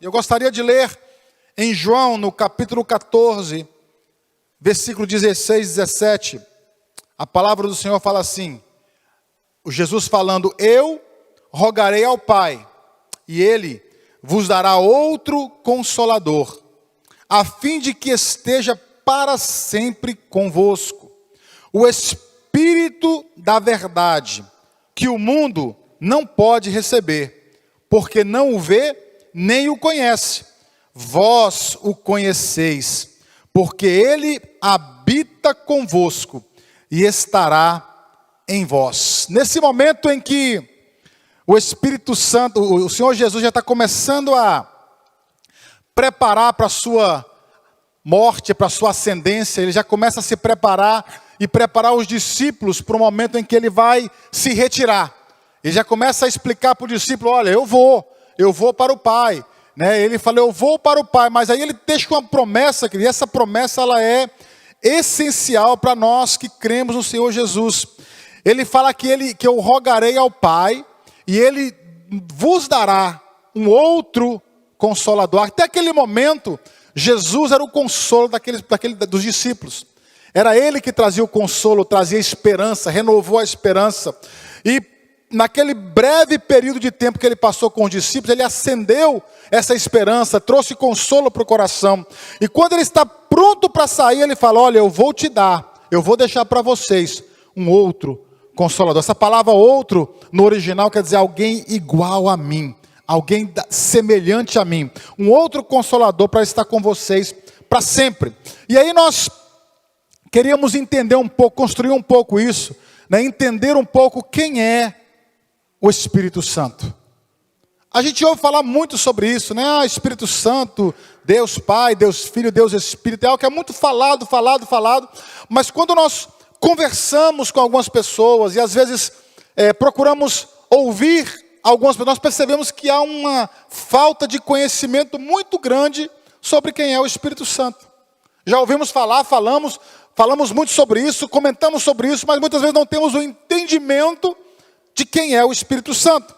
Eu gostaria de ler em João, no capítulo 14, versículo 16 e 17. A palavra do Senhor fala assim, o Jesus falando: eu rogarei ao Pai, e Ele vos dará outro Consolador, a fim de que esteja para sempre convosco, o Espírito da verdade, que o mundo não pode receber, porque não o vê nem o conhece. Vós o conheceis, porque Ele habita convosco e estará em vós. Nesse momento em que o Espírito Santo, o Senhor Jesus já está começando a preparar para a sua morte, para a sua ascendência, Ele já começa a se preparar e preparar os discípulos para o momento em que Ele vai se retirar. Ele já começa a explicar para o discípulo: olha, eu vou para o Pai. Ele fala: eu vou para o Pai, mas aí Ele deixa uma promessa, e essa promessa ela é essencial para nós que cremos no Senhor Jesus. Ele fala que eu rogarei ao Pai, e Ele vos dará um outro Consolador. Até aquele momento, Jesus era o consolo dos discípulos. Era Ele que trazia o consolo, trazia a esperança, renovou a esperança. E naquele breve período de tempo que Ele passou com os discípulos, Ele acendeu essa esperança, trouxe consolo para o coração. E quando Ele está pronto para sair, Ele fala: olha, eu vou deixar para vocês um outro Consolador. Essa palavra outro, no original, quer dizer alguém igual a mim, alguém semelhante a mim, um outro Consolador para estar com vocês para sempre. E aí nós queríamos entender um pouco, construir um pouco isso, entender um pouco quem é o Espírito Santo. A gente ouve falar muito sobre isso, Espírito Santo, Deus Pai, Deus Filho, Deus Espírito, é algo que é muito falado, mas quando nós conversamos com algumas pessoas, e às vezes procuramos ouvir algumas pessoas, nós percebemos que há uma falta de conhecimento muito grande sobre quem é o Espírito Santo. Já ouvimos falar, falamos muito sobre isso, comentamos sobre isso, mas muitas vezes não temos o entendimento de quem é o Espírito Santo.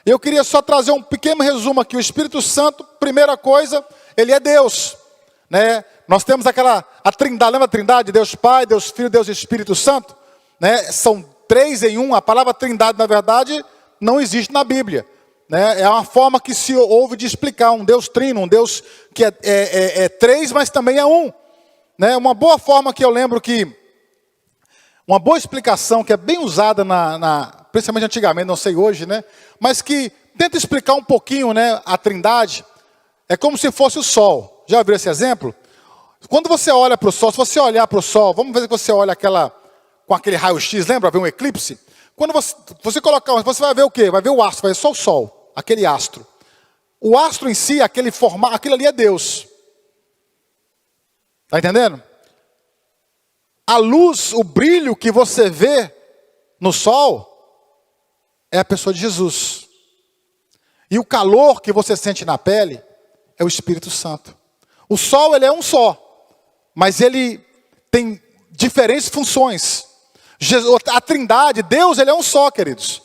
Eu queria só trazer um pequeno resumo aqui. O Espírito Santo, primeira coisa, Ele é Deus, Nós temos a trindade, lembra a trindade? Deus Pai, Deus Filho, Deus Espírito Santo, São três em um. A palavra trindade, na verdade, não existe na Bíblia, É uma forma que se ouve de explicar um Deus trino, um Deus que é três, mas também é um, Uma boa forma que eu lembro uma boa explicação que é bem usada principalmente antigamente, não sei hoje, mas que tenta explicar um pouquinho, a trindade, é como se fosse o sol. Já viu esse exemplo? Quando você olha para o sol, se você olhar para o sol, vamos ver que você olha com aquele raio-x, lembra? Ver um eclipse? Quando você colocar, você vai ver o quê? Vai ver o astro, vai ver só o sol, aquele astro. O astro em si, aquele ali é Deus. Está entendendo? A luz, o brilho que você vê no sol é a pessoa de Jesus. E o calor que você sente na pele é o Espírito Santo. O sol, ele é um só, mas ele tem diferentes funções. A trindade, Deus, ele é um só, queridos.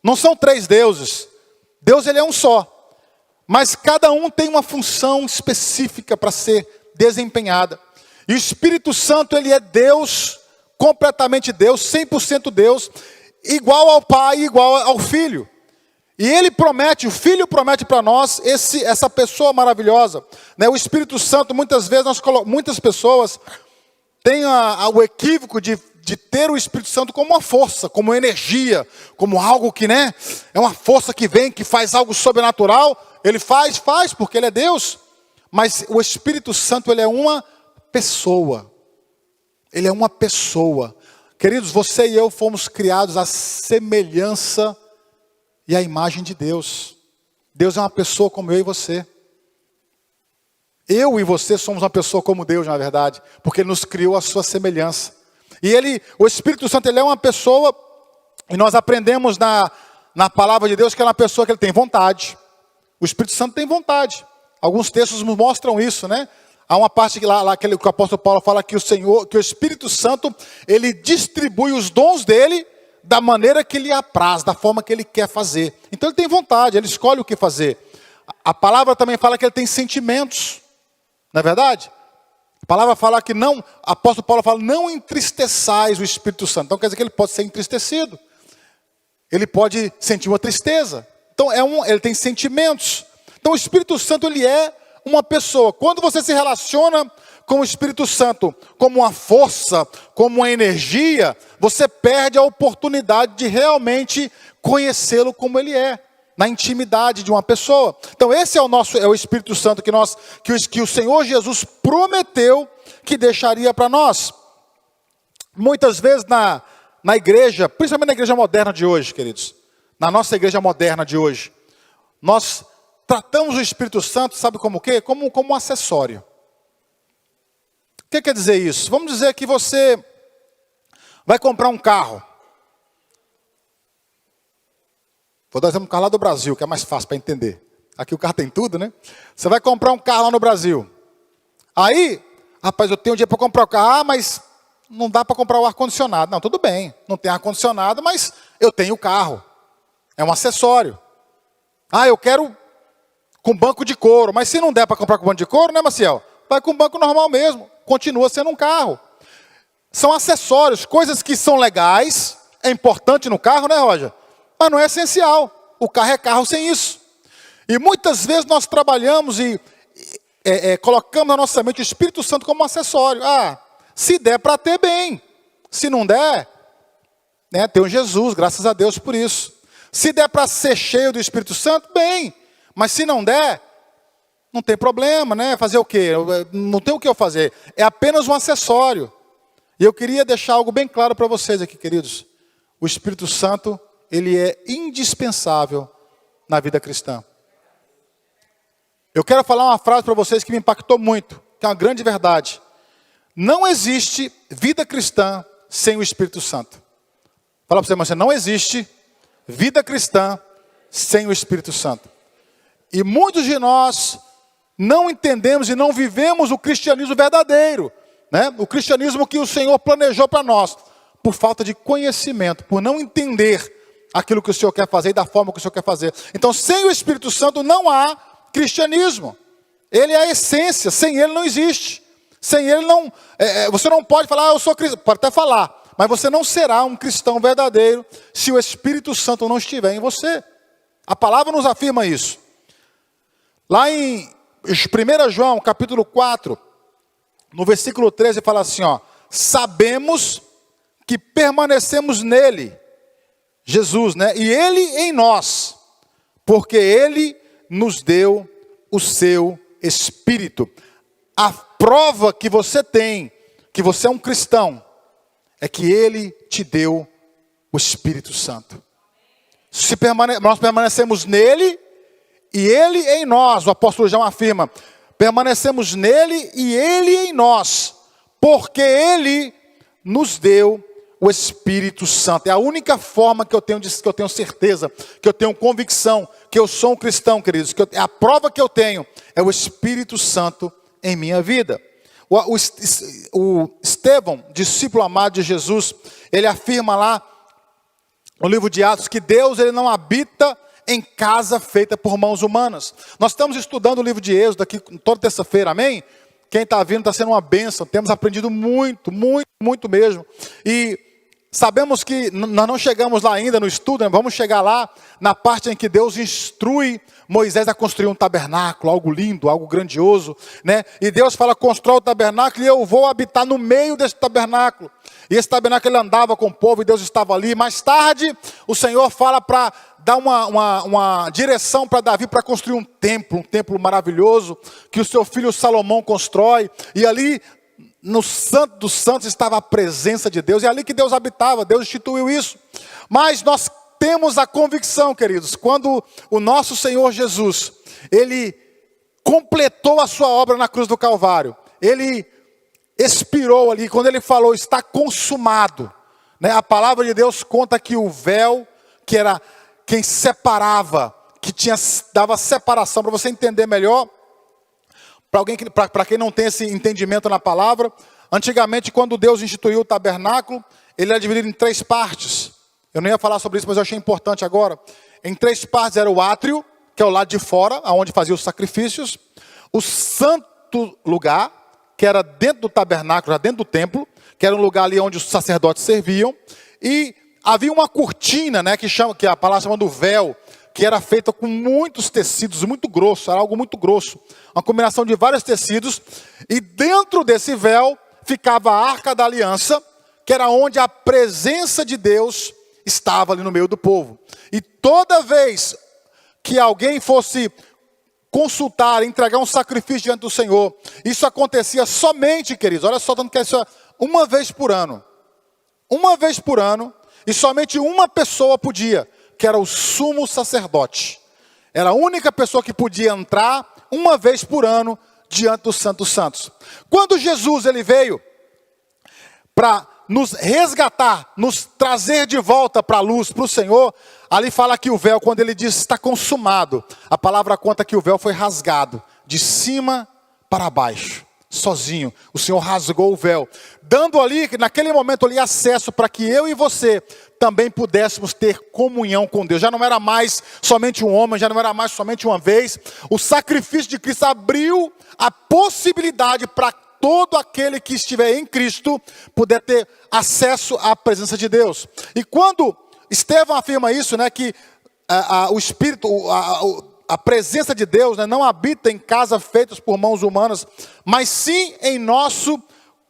Não são três deuses. Deus, ele é um só. Mas cada um tem uma função específica para ser desempenhada. E o Espírito Santo, ele é Deus, completamente Deus, 100% Deus, igual ao Pai, igual ao Filho. E Ele promete, o Filho promete para nós essa pessoa maravilhosa. O Espírito Santo, muitas vezes, muitas pessoas têm o equívoco de ter o Espírito Santo como uma força, como energia, como algo que é uma força que vem, que faz algo sobrenatural. Ele faz porque Ele é Deus. Mas o Espírito Santo, ele é uma pessoa. Ele é uma pessoa. Queridos, você e eu fomos criados à semelhança e à imagem de Deus. Deus é uma pessoa como eu e você. Eu e você somos uma pessoa como Deus, na verdade, porque Ele nos criou à sua semelhança. E o Espírito Santo, ele é uma pessoa, e nós aprendemos na palavra de Deus que é uma pessoa que ele tem vontade. O Espírito Santo tem vontade. Alguns textos nos mostram isso, Há uma parte que que o apóstolo Paulo fala que o Espírito Santo, ele distribui os dons dele da maneira que lhe apraz, da forma que ele quer fazer. Então ele tem vontade, ele escolhe o que fazer. A palavra também fala que ele tem sentimentos, não é verdade? A palavra fala que não, o apóstolo Paulo fala, não entristeçais o Espírito Santo. Então quer dizer que ele pode ser entristecido. Ele pode sentir uma tristeza. Então ele tem sentimentos. Então o Espírito Santo, ele é uma pessoa. Quando você se relaciona com o Espírito Santo como uma força, como uma energia, você perde a oportunidade de realmente conhecê-lo como ele é, na intimidade de uma pessoa. Então esse é o Espírito Santo que o Senhor Jesus prometeu que deixaria para nós. Muitas vezes na igreja, principalmente na igreja moderna de hoje, queridos, na nossa igreja moderna de hoje, nós tratamos o Espírito Santo, sabe como o quê? Como um acessório. O que quer dizer isso? Vamos dizer que você vai comprar um carro. Vou dar exemplo um carro lá do Brasil, que é mais fácil para entender. Aqui o carro tem tudo, né? Você vai comprar um carro lá no Brasil. Aí, rapaz, eu tenho dinheiro para comprar o carro. Ah, mas não dá para comprar o ar-condicionado. Não, tudo bem, não tem ar-condicionado, mas eu tenho o carro. É um acessório. Ah, eu quero com banco de couro. Mas se não der para comprar com banco de couro, né, Maciel? Vai com banco normal mesmo. Continua sendo um carro. São acessórios, coisas que são legais. É importante no carro, né, Roger? Mas não é essencial. O carro é carro sem isso. E muitas vezes nós trabalhamos e colocamos na nossa mente o Espírito Santo como um acessório. Ah, se der para ter, bem. Se não der, né, tem o Jesus, graças a Deus por isso. Se der para ser cheio do Espírito Santo, bem. Mas se não der, não tem problema, né? Fazer o quê? Não tem o que eu fazer. É apenas um acessório. E eu queria deixar algo bem claro para vocês aqui, queridos. O Espírito Santo, ele é indispensável na vida cristã. Eu quero falar uma frase para vocês que me impactou muito, que é uma grande verdade. Não existe vida cristã sem o Espírito Santo. Fala para você, não existe vida cristã sem o Espírito Santo. E muitos de nós não entendemos e não vivemos o cristianismo verdadeiro, né? O cristianismo que o Senhor planejou para nós, por falta de conhecimento, por não entender aquilo que o Senhor quer fazer e da forma que o Senhor quer fazer. Então, sem o Espírito Santo não há cristianismo. Ele é a essência, sem ele não existe. Sem ele não, você não pode falar, eu sou cristão, pode até falar, mas você não será um cristão verdadeiro se o Espírito Santo não estiver em você. A palavra nos afirma isso. Lá em 1 João, capítulo 4, no versículo 13, fala assim, ó, sabemos que permanecemos nele, Jesus, né? E ele em nós, porque ele nos deu o seu Espírito. A prova que você tem, que você é um cristão, é que ele te deu o Espírito Santo. Nós permanecemos nele e ele em nós, o apóstolo João afirma, permanecemos nele e ele em nós, porque ele nos deu o Espírito Santo. É a única forma que eu tenho certeza, que eu tenho convicção, que eu sou um cristão, queridos. A prova que eu tenho é o Espírito Santo em minha vida. O Estevão, discípulo amado de Jesus, ele afirma lá no livro de Atos que Deus ele não habita em casa feita por mãos humanas. Nós estamos estudando o livro de Êxodo aqui toda terça-feira, amém? Quem está vindo está sendo uma bênção, temos aprendido muito, muito, muito mesmo. E sabemos que nós não chegamos lá ainda no estudo, né? Vamos chegar lá na parte em que Deus instrui Moisés a construir um tabernáculo, algo lindo, algo grandioso, né? E Deus fala, constrói o tabernáculo e eu vou habitar no meio desse tabernáculo. E esse tabernáculo ele andava com o povo e Deus estava ali. Mais tarde, o Senhor fala para dar uma direção para Davi para construir um templo maravilhoso, que o seu filho Salomão constrói. E ali, no Santo dos Santos, estava a presença de Deus. E é ali que Deus habitava, Deus instituiu isso. Mas nós temos a convicção, queridos, quando o nosso Senhor Jesus, ele completou a sua obra na cruz do Calvário, ele expirou ali, quando ele falou, está consumado, né? A palavra de Deus conta que o véu, que era quem separava, dava separação, para você entender melhor, para quem não tem esse entendimento na palavra, antigamente quando Deus instituiu o tabernáculo, ele era dividido em 3 partes, eu não ia falar sobre isso, mas eu achei importante agora, em 3 partes era o átrio, que é o lado de fora, onde fazia os sacrifícios. O santo lugar, que era dentro do tabernáculo, já dentro do templo, que era um lugar ali onde os sacerdotes serviam. E havia uma cortina, né, que a palavra chama do véu, que era feita com muitos tecidos, muito grosso, era algo muito grosso. Uma combinação de vários tecidos. E dentro desse véu ficava a Arca da Aliança, que era onde a presença de Deus estava ali no meio do povo. E toda vez que alguém fosse consultar, entregar um sacrifício diante do Senhor, isso acontecia somente, queridos, olha só, tanto que isso é uma vez por ano. Uma vez por ano, e somente uma pessoa podia, que era o sumo sacerdote. Era a única pessoa que podia entrar uma vez por ano diante do Santo dos Santos. Quando Jesus ele veio para nos resgatar, nos trazer de volta para a luz, para o Senhor, ali fala que o véu, quando ele diz está consumado, a palavra conta que o véu foi rasgado, de cima para baixo, sozinho. O Senhor rasgou o véu, dando ali, naquele momento ali, acesso para que eu e você também pudéssemos ter comunhão com Deus. Já não era mais somente um homem, já não era mais somente uma vez. O sacrifício de Cristo abriu a possibilidade para todo aquele que estiver em Cristo puder ter acesso à presença de Deus. E quando Estevão afirma isso, né, que o Espírito, a presença de Deus, né, não habita em casas feitas por mãos humanas, mas sim em nosso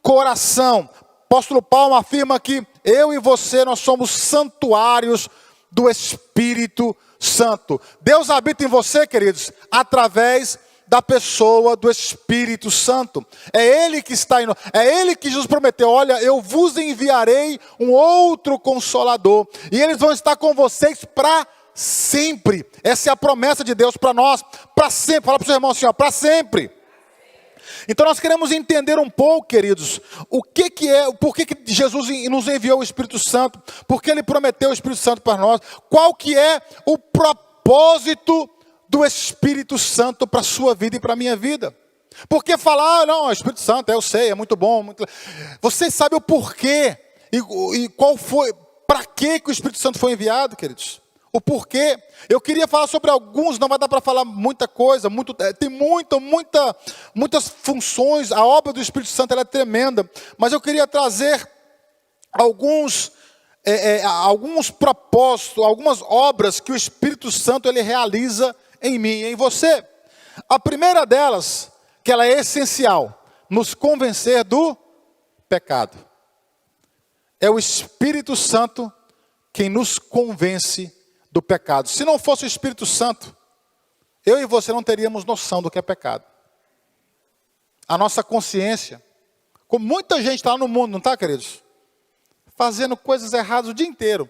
coração. Apóstolo Paulo afirma que eu e você, nós somos santuários do Espírito Santo. Deus habita em você, queridos, através da pessoa do Espírito Santo. É Ele que está em nós. É Ele que Jesus prometeu, olha, eu vos enviarei um outro Consolador. E eles vão estar com vocês para sempre. Essa é a promessa de Deus para nós, para sempre. Fala para o seu irmão assim, ó, para sempre. Então nós queremos entender um pouco, queridos, por que Jesus nos enviou o Espírito Santo, por que Ele prometeu o Espírito Santo para nós, qual que é o propósito do Espírito Santo para a sua vida e para a minha vida. Porque falar, não, o Espírito Santo, eu sei, é muito bom. Você sabe o porquê e qual foi, para que o Espírito Santo foi enviado, queridos? O porquê. Eu queria falar sobre alguns, não vai dar para falar muita coisa, tem muitas funções, a obra do Espírito Santo ela é tremenda, mas eu queria trazer alguns propósitos, algumas obras que o Espírito Santo ele realiza em mim e em você. A primeira delas, que ela é essencial, nos convencer do pecado. É o Espírito Santo quem nos convence do pecado. Se não fosse o Espírito Santo, eu e você não teríamos noção do que é pecado. A nossa consciência, como muita gente está no mundo, não está, queridos? Fazendo coisas erradas o dia inteiro.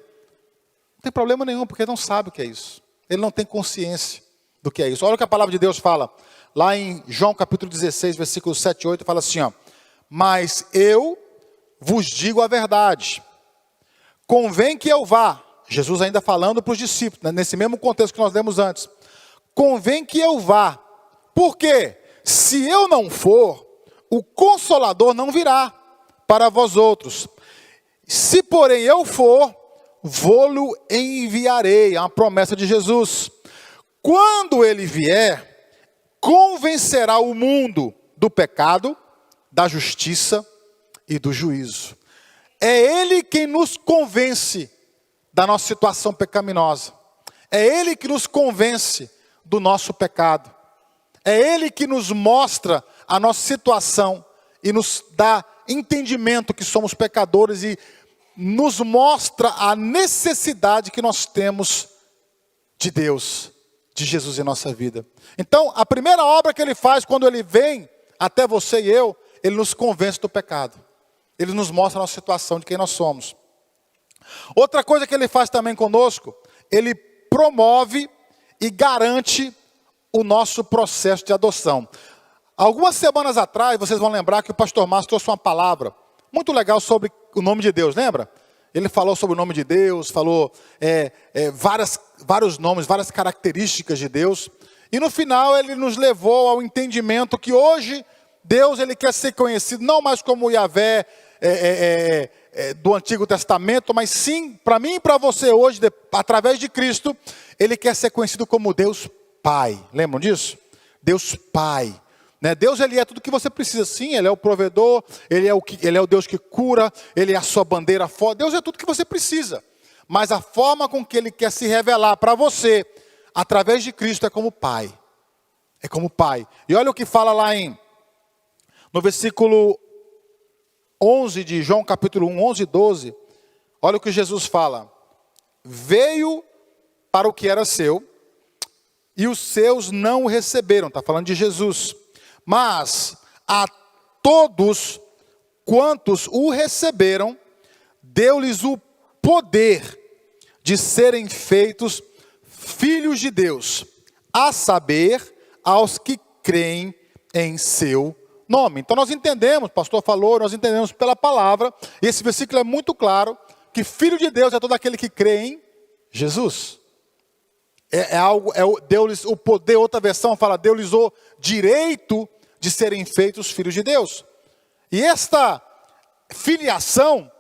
Não tem problema nenhum, porque não sabe o que é isso. Ele não tem consciência do que é isso. Olha o que a palavra de Deus fala, lá em João capítulo 16, versículos 7 e 8, fala assim, ó, mas eu vos digo a verdade, convém que eu vá, Jesus ainda falando para os discípulos, né, nesse mesmo contexto que nós lemos antes, convém que eu vá, porque se eu não for, o Consolador não virá para vós outros, se porém eu for, vô-lo enviarei, é uma promessa de Jesus. Quando ele vier, convencerá o mundo do pecado, da justiça e do juízo. É Ele quem nos convence da nossa situação pecaminosa. É Ele que nos convence do nosso pecado. É Ele que nos mostra a nossa situação e nos dá entendimento que somos pecadores e nos mostra a necessidade que nós temos de Deus, de Jesus em nossa vida. Então, a primeira obra que Ele faz quando Ele vem até você e eu, Ele nos convence do pecado. Ele nos mostra a nossa situação, de quem nós somos. Outra coisa que Ele faz também conosco, Ele promove e garante o nosso processo de adoção. Algumas semanas atrás, vocês vão lembrar que o pastor Márcio trouxe uma palavra muito legal sobre o nome de Deus, lembra? Ele falou sobre o nome de Deus, falou vários nomes, várias características de Deus. E no final ele nos levou ao entendimento que hoje Deus ele quer ser conhecido não mais como Yahvé do Antigo Testamento, mas sim, para mim e para você hoje, através de Cristo, Ele quer ser conhecido como Deus Pai. Lembram disso? Deus Pai. Né? Deus, Ele é tudo que você precisa. Sim, Ele é o provedor, Ele é o Deus que cura, Ele é a sua bandeira forte. Deus é tudo que você precisa. Mas a forma com que Ele quer se revelar para você, através de Cristo, é como Pai. É como Pai. E olha o que fala lá no versículo 11 de João capítulo 1, 11 e 12. Olha o que Jesus fala. Veio para o que era seu, e os seus não o receberam. Está falando de Jesus. Mas a todos quantos o receberam, deu-lhes o poder de serem feitos filhos de Deus, a saber, aos que creem em seu nome. Então nós entendemos, o pastor falou, nós entendemos pela palavra, e esse versículo é muito claro, que filho de Deus é todo aquele que crê em Jesus. Deu-lhes o poder, outra versão fala, deu-lhes o direito de serem feitos filhos de Deus. E esta filiação,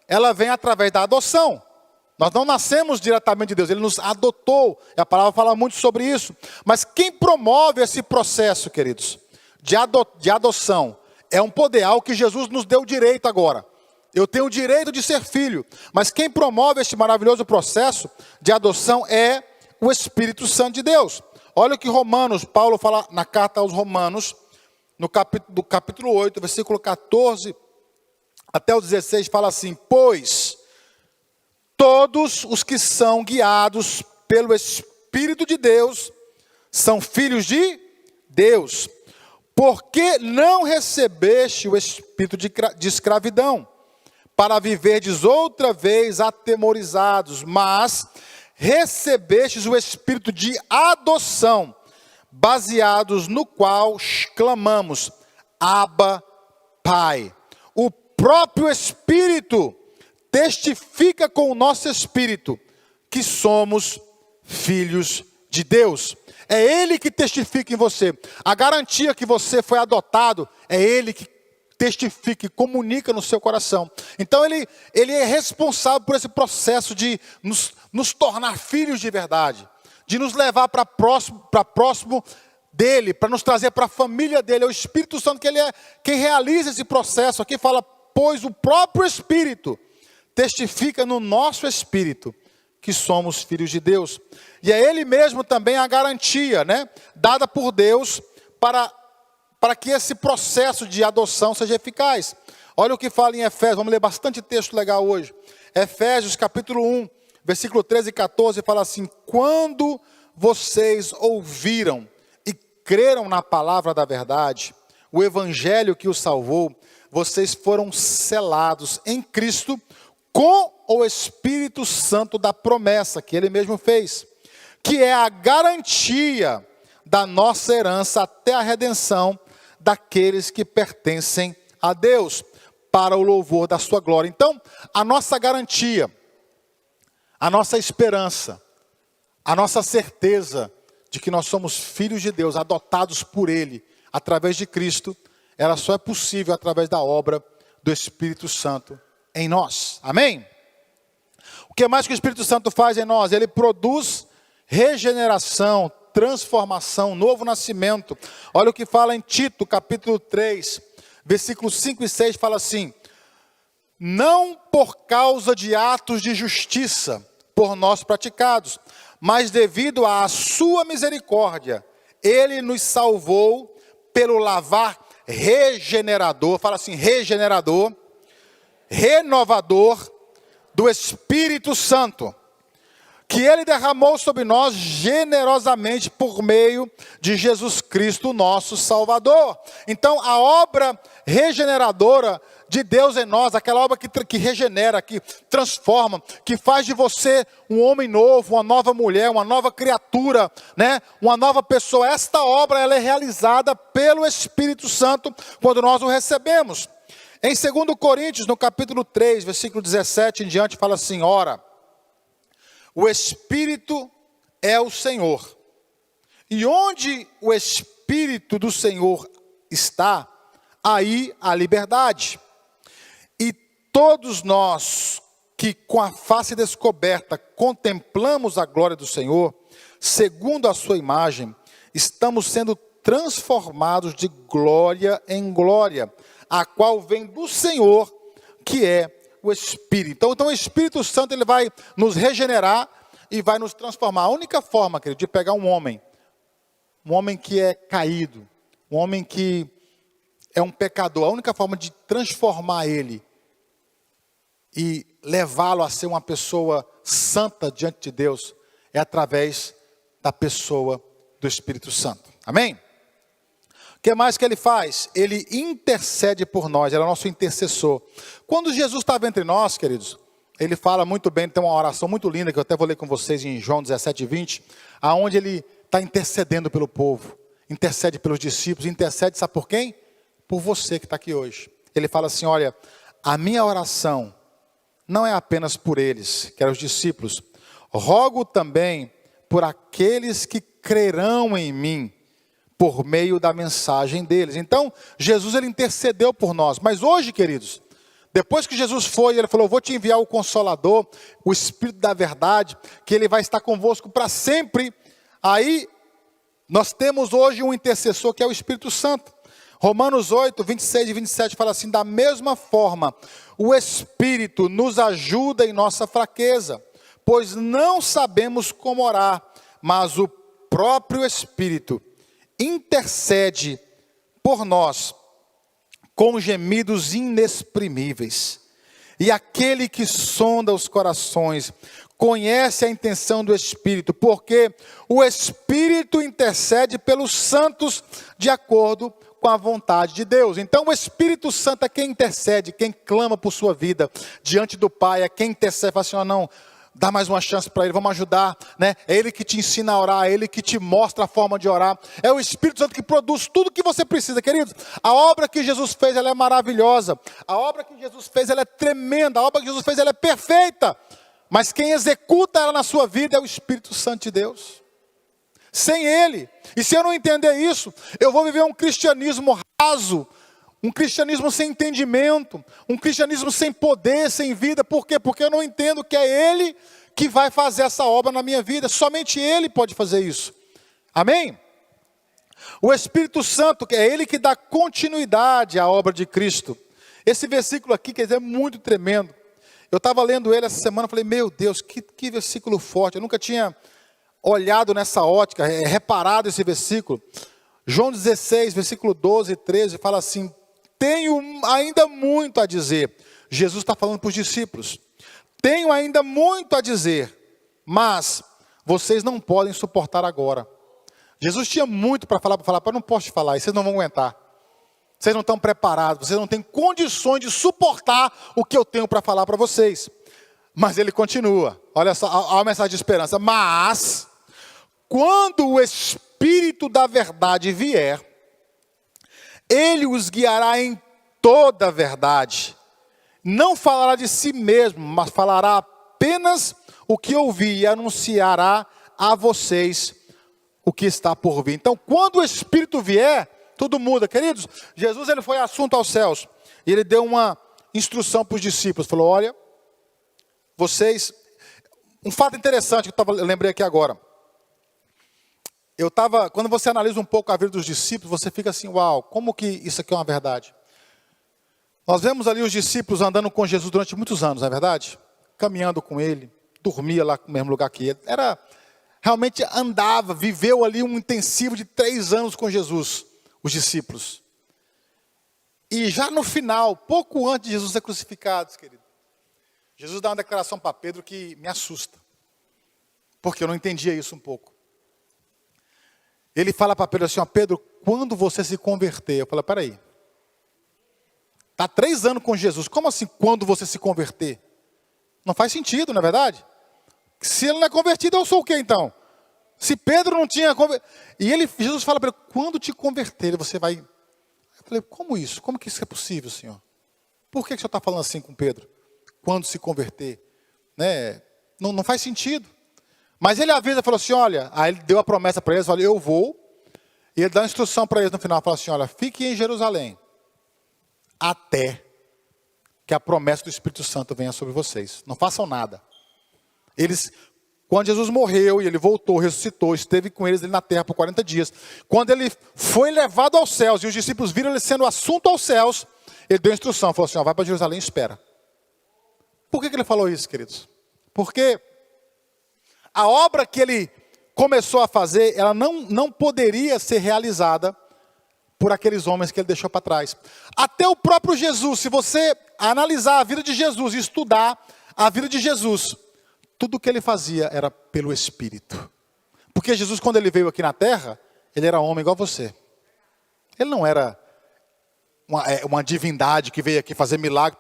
ela vem através da adoção. Nós não nascemos diretamente de Deus, Ele nos adotou, e a palavra fala muito sobre isso. Mas quem promove esse processo, queridos, de adoção, é um poder, algo que Jesus nos deu direito agora. Eu tenho o direito de ser filho, mas quem promove este maravilhoso processo de adoção é o Espírito Santo de Deus. Olha o que Paulo fala na carta aos Romanos, no capítulo 8, versículo 14 até o 16, fala assim: pois todos os que são guiados pelo Espírito de Deus são filhos de Deus. Porque não recebeste o espírito de escravidão, para viverdes outra vez atemorizados, mas recebestes o espírito de adoção, baseados no qual clamamos, Abba, Pai. O próprio Espírito testifica com o nosso espírito que somos filhos de Deus. É Ele que testifica em você. A garantia que você foi adotado, é Ele que testifica e comunica no seu coração. Então Ele é responsável por esse processo de nos tornar filhos de verdade, de nos levar para próximo dEle, para nos trazer para a família dEle. É o Espírito Santo que Ele é quem realiza esse processo. Aqui fala, pois o próprio Espírito testifica no nosso espírito que somos filhos de Deus. E é Ele mesmo também a garantia, né, dada por Deus para que esse processo de adoção seja eficaz. Olha o que fala em Efésios, vamos ler bastante texto legal hoje. Efésios capítulo 1, versículo 13 e 14, fala assim: quando vocês ouviram e creram na palavra da verdade, o evangelho que os salvou, vocês foram selados em Cristo com o Espírito Santo da promessa que Ele mesmo fez, que é a garantia da nossa herança até a redenção daqueles que pertencem a Deus, para o louvor da sua glória. Então, a nossa garantia, a nossa esperança, a nossa certeza de que nós somos filhos de Deus, adotados por Ele, através de Cristo, ela só é possível através da obra do Espírito Santo em nós. Amém? O que mais que o Espírito Santo faz em nós? Ele produz regeneração, transformação, novo nascimento. Olha o que fala em Tito, capítulo 3, versículos 5 e 6, fala assim: não por causa de atos de justiça por nós praticados, mas devido à sua misericórdia, Ele nos salvou pelo lavar regenerador, fala assim, regenerador, renovador do Espírito Santo, que Ele derramou sobre nós generosamente por meio de Jesus Cristo, nosso Salvador. Então, a obra regeneradora de Deus em nós, aquela obra que regenera, que transforma, que faz de você um homem novo, uma nova mulher, uma nova criatura, né? Uma nova pessoa. Esta obra ela é realizada pelo Espírito Santo quando nós o recebemos. Em 2 Coríntios, no capítulo 3, versículo 17 em diante, fala assim: ora, o Espírito é o Senhor, e onde o Espírito do Senhor está, aí a liberdade. E todos nós que com a face descoberta contemplamos a glória do Senhor, segundo a sua imagem, estamos sendo transformados de glória em glória, a qual vem do Senhor, que é o Espírito. Então o Espírito Santo ele vai nos regenerar e vai nos transformar. A única forma, querido, de pegar um homem que é caído, um homem que é um pecador, a única forma de transformar ele e levá-lo a ser uma pessoa santa diante de Deus é através da pessoa do Espírito Santo. Amém? O que mais que ele faz? Ele intercede por nós, ele é o nosso intercessor. Quando Jesus estava entre nós, queridos, ele fala muito bem, tem uma oração muito linda, que eu até vou ler com vocês em João 17:20, aonde ele está intercedendo pelo povo, intercede pelos discípulos, intercede, sabe por quem? Por você que está aqui hoje. Ele fala assim, olha, a minha oração não é apenas por eles, que eram os discípulos, rogo também por aqueles que crerão em mim, por meio da mensagem deles. Então, Jesus ele intercedeu por nós, mas hoje, queridos, depois que Jesus foi, ele falou, vou te enviar o Consolador, o Espírito da verdade, que ele vai estar convosco para sempre. Aí, nós temos hoje um intercessor que é o Espírito Santo. Romanos 8, 26 e 27 fala assim, da mesma forma, o Espírito nos ajuda em nossa fraqueza, pois não sabemos como orar, mas o próprio Espírito intercede por nós com gemidos inexprimíveis. E aquele que sonda os corações conhece a intenção do Espírito, porque o Espírito intercede pelos santos de acordo com a vontade de Deus. Então o Espírito Santo é quem intercede, quem clama por sua vida diante do Pai, é quem intercede, fala assim, não, dá mais uma chance para ele, vamos ajudar, né? É ele que te ensina a orar, é ele que te mostra a forma de orar, é o Espírito Santo que produz tudo que você precisa, queridos. A obra que Jesus fez, ela é maravilhosa, a obra que Jesus fez, ela é tremenda, a obra que Jesus fez, ela é perfeita, mas quem executa ela na sua vida é o Espírito Santo de Deus. Sem ele, e se eu não entender isso, eu vou viver um cristianismo raso, um cristianismo sem entendimento, um cristianismo sem poder, sem vida. Por quê? Porque eu não entendo que é ele que vai fazer essa obra na minha vida, somente ele pode fazer isso. Amém? O Espírito Santo, é ele que dá continuidade à obra de Cristo. Esse versículo aqui, quer dizer, é muito tremendo. Eu estava lendo ele essa semana, falei, meu Deus, que versículo forte, eu nunca tinha olhado nessa ótica, reparado esse versículo. João 16, versículo 12 e 13, fala assim, tenho ainda muito a dizer. Jesus está falando para os discípulos. Tenho ainda muito a dizer, mas vocês não podem suportar agora. Jesus tinha muito para falar, mas não posso te falar, e vocês não vão aguentar. Vocês não estão preparados, vocês não têm condições de suportar o que eu tenho para falar para vocês. Mas ele continua, olha só, a mensagem de esperança. Mas, quando o Espírito da verdade vier, ele os guiará em toda a verdade. Não falará de si mesmo, mas falará apenas o que ouvir e anunciará a vocês o que está por vir. Então, quando o Espírito vier, tudo muda. Queridos, Jesus ele foi assunto aos céus. E ele deu uma instrução para os discípulos. Falou, olha, vocês... Um fato interessante que eu lembrei aqui agora. Quando você analisa um pouco a vida dos discípulos, você fica assim, uau, como que isso aqui é uma verdade? Nós vemos ali os discípulos andando com Jesus durante muitos anos, não é verdade? Caminhando com ele, dormia lá no mesmo lugar que ele. Realmente andava, viveu ali um intensivo de 3 anos com Jesus, os discípulos. E já no final, pouco antes de Jesus ser crucificado, querido, Jesus dá uma declaração para Pedro que me assusta. Porque eu não entendia isso um pouco. Ele fala para Pedro assim, ó, Pedro, quando você se converter? Eu falo, peraí. Está 3 anos com Jesus, como assim quando você se converter? Não faz sentido, não é verdade? Se ele não é convertido, eu sou o quê então? Se Pedro não tinha convertido... E Jesus fala para ele, quando te converter, você vai... Eu falei, como isso? Como que isso é possível, Senhor? Por que o Senhor está falando assim com Pedro? Quando se converter? Né? Não faz sentido. Mas ele avisa, falou assim, olha... Aí ele deu a promessa para eles, falou, eu vou... E ele dá uma instrução para eles no final, fala assim, olha, fiquem em Jerusalém, até que a promessa do Espírito Santo venha sobre vocês. Não façam nada. Eles quando Jesus morreu e ele voltou, ressuscitou, esteve com eles ali na terra por 40 dias. Quando ele foi levado aos céus e os discípulos viram ele sendo assunto aos céus, ele deu instrução, falou assim, ó, vai para Jerusalém e espera. Por que ele falou isso, queridos? Porque a obra que ele começou a fazer, ela não poderia ser realizada por aqueles homens que ele deixou para trás. Até o próprio Jesus, se você analisar a vida de Jesus e estudar a vida de Jesus, tudo o que ele fazia era pelo Espírito. Porque Jesus, quando ele veio aqui na terra, ele era homem igual você. Ele não era uma divindade que veio aqui fazer milagre.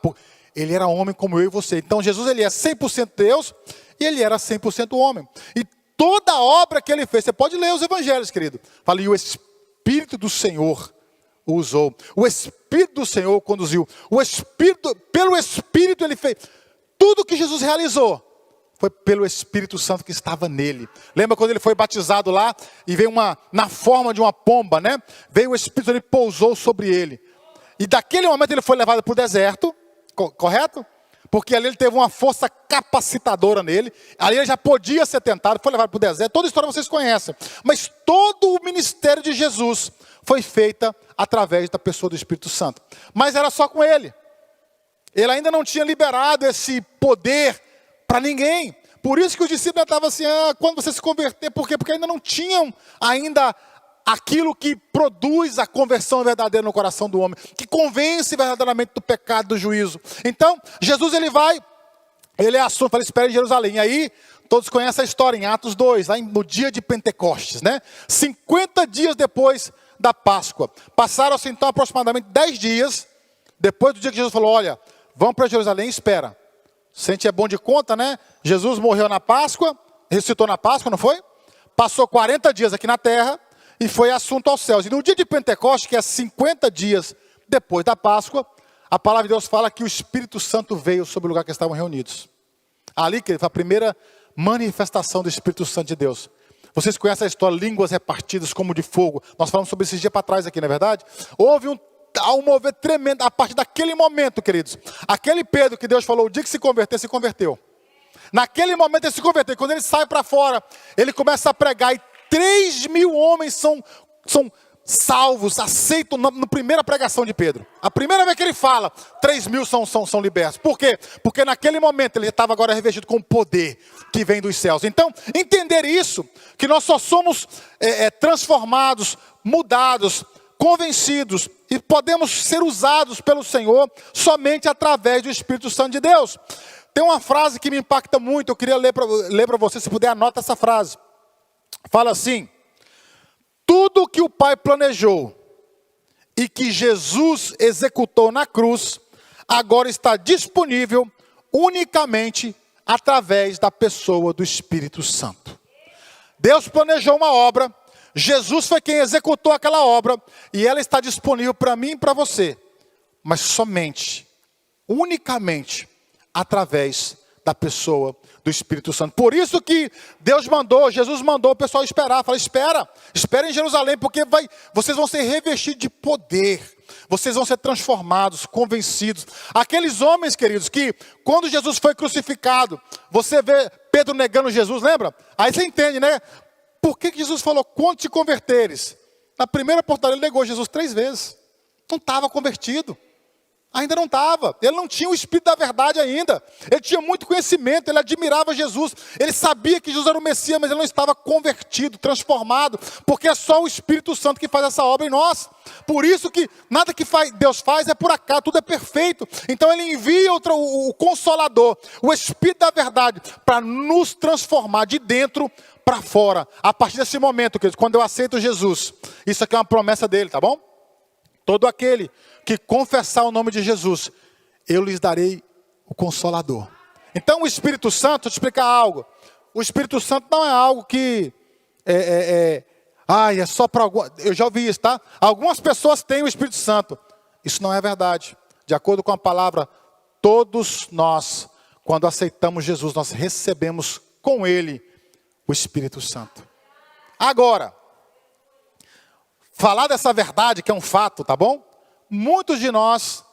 Ele era homem como eu e você. Então Jesus, ele é 100% Deus e ele era 100% homem. E toda a obra que ele fez, você pode ler os evangelhos, querido. Fala, e o Espírito do Senhor o usou. O Espírito do Senhor o conduziu. Pelo Espírito ele fez. Tudo que Jesus realizou foi pelo Espírito Santo que estava nele. Lembra quando ele foi batizado lá e veio na forma de uma pomba, né? Veio o Espírito, ele pousou sobre ele. E daquele momento ele foi levado para o deserto, correto? Porque ali ele teve uma força capacitadora nele. Ali ele já podia ser tentado, foi levado para o deserto. Toda a história vocês conhecem. Mas todo o ministério de Jesus foi feita através da pessoa do Espírito Santo. Mas era só com ele. Ele ainda não tinha liberado esse poder para ninguém. Por isso que os discípulos estavam assim, quando você se converter, por quê? Porque ainda não tinham aquilo que produz a conversão verdadeira no coração do homem, que convence verdadeiramente do pecado, do juízo. Então, Jesus ele é assunto, fala, espera em Jerusalém. E aí, todos conhecem a história em Atos 2, lá no dia de Pentecostes, né? 50 dias depois da Páscoa. Passaram-se então aproximadamente 10 dias, depois do dia que Jesus falou, olha, vamos para Jerusalém e espera. Se a gente é bom de conta, né? Jesus morreu na Páscoa, ressuscitou na Páscoa, não foi? Passou 40 dias aqui na terra e foi assunto aos céus. E no dia de Pentecostes, que é 50 dias depois da Páscoa, a palavra de Deus fala que o Espírito Santo veio sobre o lugar que estavam reunidos. Ali que foi a primeira manifestação do Espírito Santo de Deus. Vocês conhecem a história, línguas repartidas como de fogo. Nós falamos sobre esse dia para trás aqui, não é verdade? Houve um mover tremendo, a partir daquele momento, queridos. Aquele Pedro que Deus falou, o dia que se converteu. Naquele momento ele se converteu. Quando ele sai para fora, ele começa a pregar e 3.000 homens são salvos, aceitam na primeira pregação de Pedro. A primeira vez que ele fala, 3.000 são libertos. Por quê? Porque naquele momento ele estava agora revestido com o poder que vem dos céus. Então, entender isso, que nós só somos transformados, mudados, convencidos e podemos ser usados pelo Senhor somente através do Espírito Santo de Deus. Tem uma frase que me impacta muito, eu queria ler para você, se puder, anota essa frase. Fala assim, tudo que o Pai planejou e que Jesus executou na cruz, agora está disponível unicamente através da pessoa do Espírito Santo. Deus planejou uma obra, Jesus foi quem executou aquela obra, e ela está disponível para mim e para você, mas somente, unicamente, através da pessoa do Espírito Santo. Por isso que Jesus mandou o pessoal esperar. Fala, espera em Jerusalém, porque vocês vão ser revestidos de poder. Vocês vão ser transformados, convencidos. Aqueles homens, queridos, que quando Jesus foi crucificado, você vê Pedro negando Jesus, lembra? Aí você entende, né? Por que Jesus falou, quando te converteres? Na primeira portaria ele negou Jesus 3 vezes. Não estava convertido. Ainda não estava, ele não tinha o Espírito da verdade ainda, ele tinha muito conhecimento, ele admirava Jesus, ele sabia que Jesus era o Messias, mas ele não estava convertido, transformado, porque é só o Espírito Santo que faz essa obra em nós. Por isso que nada que Deus faz é por acaso, tudo é perfeito. Então ele envia o Consolador, o Espírito da verdade, para nos transformar de dentro para fora. A partir desse momento, queridos, quando eu aceito Jesus, isso aqui é uma promessa dele, tá bom? Todo aquele que confessar o nome de Jesus, eu lhes darei o Consolador. Então o Espírito Santo, deixa eu te explicar algo. O Espírito Santo não é algo que é só para algumas. Eu já ouvi isso, tá? Algumas pessoas têm o Espírito Santo. Isso não é verdade. De acordo com a palavra, todos nós, quando aceitamos Jesus, nós recebemos com Ele o Espírito Santo. Agora, falar dessa verdade, que é um fato, tá bom? Muitos de nós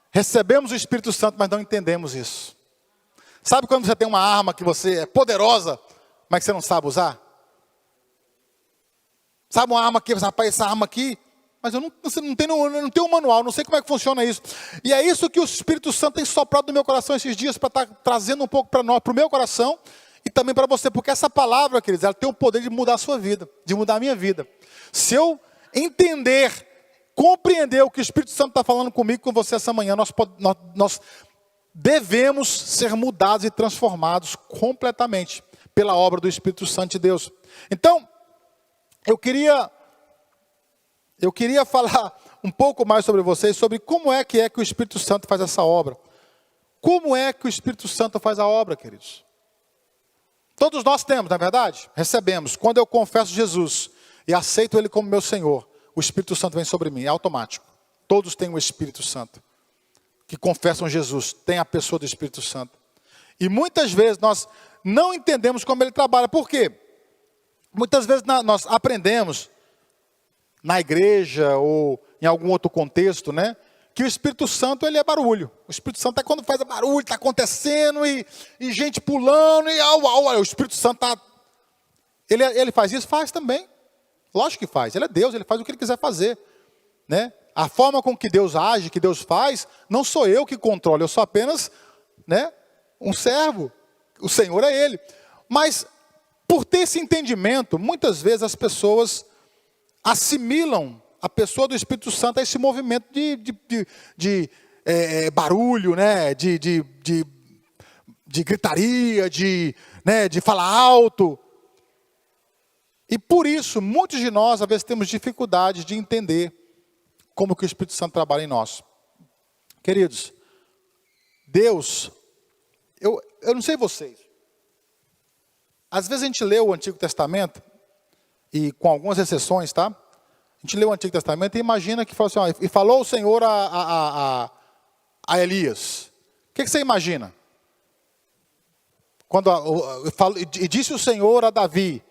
recebemos o Espírito Santo, mas não entendemos isso. Sabe quando você tem uma arma que você é poderosa, mas que você não sabe usar? Sabe uma arma aqui, rapaz, essa arma aqui, mas eu não tenho um manual, não sei como é que funciona isso. E é isso que o Espírito Santo tem soprado no meu coração esses dias, para estar trazendo um pouco para nós, para o meu coração, e também para você, porque essa palavra, queridos, ela tem o poder de mudar a sua vida, de mudar a minha vida. Se eu entender, compreender o que o Espírito Santo está falando comigo, com você essa manhã, nós devemos ser mudados e transformados completamente pela obra do Espírito Santo de Deus. Então, eu queria falar um pouco mais sobre vocês, sobre como é que o Espírito Santo faz essa obra. Como é que o Espírito Santo faz a obra, queridos? Todos nós temos, não é verdade? Recebemos. Quando eu confesso Jesus e aceito Ele como meu Senhor, o Espírito Santo vem sobre mim, é automático. Todos têm o Espírito Santo. Que confessam Jesus, tem a pessoa do Espírito Santo. E muitas vezes nós não entendemos como Ele trabalha. Por quê? Muitas vezes nós aprendemos na igreja ou em algum outro contexto, né, que o Espírito Santo ele é barulho. O Espírito Santo é quando faz barulho, está acontecendo e gente pulando e o Espírito Santo está... Ele faz isso? Faz também. Lógico que faz. Ele é Deus, ele faz o que ele quiser fazer, né? A forma com que Deus age, que Deus faz, não sou eu que controlo, eu sou apenas, né, um servo. O Senhor é Ele. Mas, por ter esse entendimento, muitas vezes as pessoas assimilam a pessoa do Espírito Santo a esse movimento de barulho, né, de gritaria, de falar alto. E por isso, muitos de nós, às vezes, temos dificuldade de entender como que o Espírito Santo trabalha em nós. Queridos, Deus, eu não sei vocês, às vezes a gente lê o Antigo Testamento, e com algumas exceções, tá? A gente lê o Antigo Testamento e imagina que falou assim, e falou o Senhor a Elias. O que você imagina? E disse o Senhor a Davi.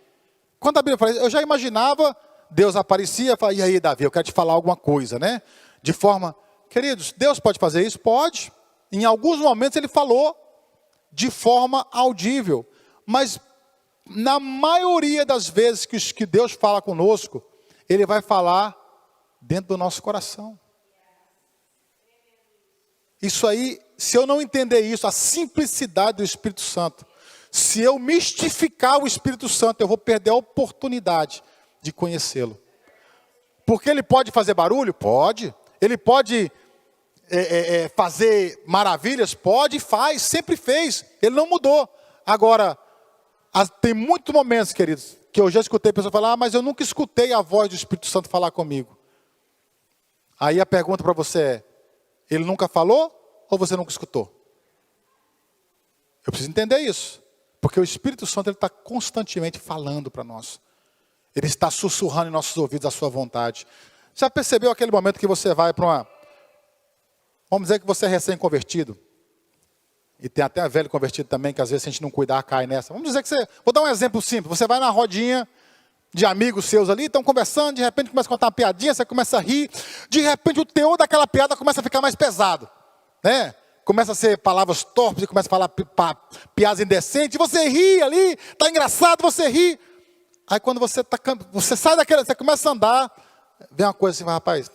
Quando a Bíblia fala isso, eu já imaginava, Deus aparecia e falava, e aí Davi, eu quero te falar alguma coisa, né? De forma, queridos, Deus pode fazer isso? Pode. Em alguns momentos ele falou de forma audível. Mas na maioria das vezes que Deus fala conosco, Ele vai falar dentro do nosso coração. Isso aí, se eu não entender isso, a simplicidade do Espírito Santo, se eu mistificar o Espírito Santo, eu vou perder a oportunidade de conhecê-lo. Porque ele pode fazer barulho? Pode. Ele pode fazer maravilhas? Pode e faz, sempre fez. Ele não mudou. Agora, tem muitos momentos, queridos, que eu já escutei pessoas falar, mas eu nunca escutei a voz do Espírito Santo falar comigo. Aí a pergunta para você é, ele nunca falou ou você nunca escutou? Eu preciso entender isso. Porque o Espírito Santo está constantemente falando para nós. Ele está sussurrando em nossos ouvidos a sua vontade. Já percebeu aquele momento que você vai para uma... Vamos dizer que você é recém-convertido. E tem até velho convertido também, que às vezes se a gente não cuidar, cai nessa. Vamos dizer que você... Vou dar um exemplo simples. Você vai na rodinha de amigos seus ali, estão conversando, de repente começa a contar uma piadinha, você começa a rir. De repente o teor daquela piada começa a ficar mais pesado. Né? Começa a ser palavras torpes, começa a falar piadas indecentes, você ri ali, está engraçado, você ri. Aí quando você sai daquela, você começa a andar, vem uma coisa assim, rapaz,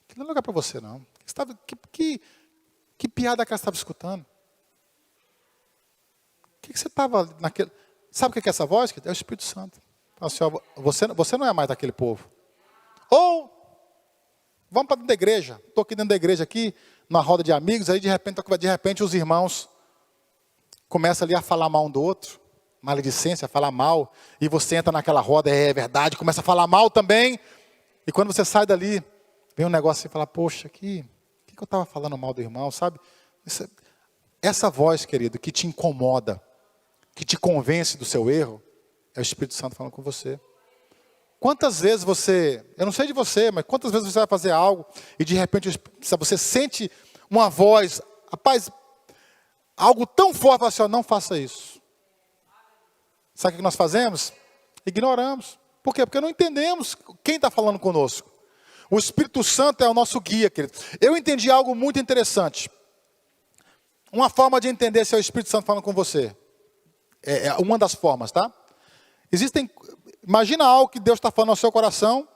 aquilo não é lugar para você não. Que piada que você estava escutando? O que você estava naquele... Sabe o que é essa voz? É o Espírito Santo. Assim, ó, você não é mais daquele povo. Ou, vamos para dentro da igreja. Estou aqui dentro da igreja, aqui, numa roda de amigos, aí de repente os irmãos começam ali a falar mal um do outro, maledicência, a falar mal, e você entra naquela roda, é verdade, começa a falar mal também, e quando você sai dali, vem um negócio assim e fala, poxa, que eu estava falando mal do irmão, sabe? Essa voz, querido, que te incomoda, que te convence do seu erro, é o Espírito Santo falando com você. Quantas vezes você, eu não sei de você, mas quantas vezes você vai fazer algo e de repente você sente uma voz, rapaz, algo tão forte, fala assim, ó, não faça isso. Sabe o que nós fazemos? Ignoramos. Por quê? Porque não entendemos quem está falando conosco. O Espírito Santo é o nosso guia, querido. Eu entendi algo muito interessante. Uma forma de entender se é o Espírito Santo falando com você. É uma das formas, tá? Imagina algo que Deus está falando ao seu coração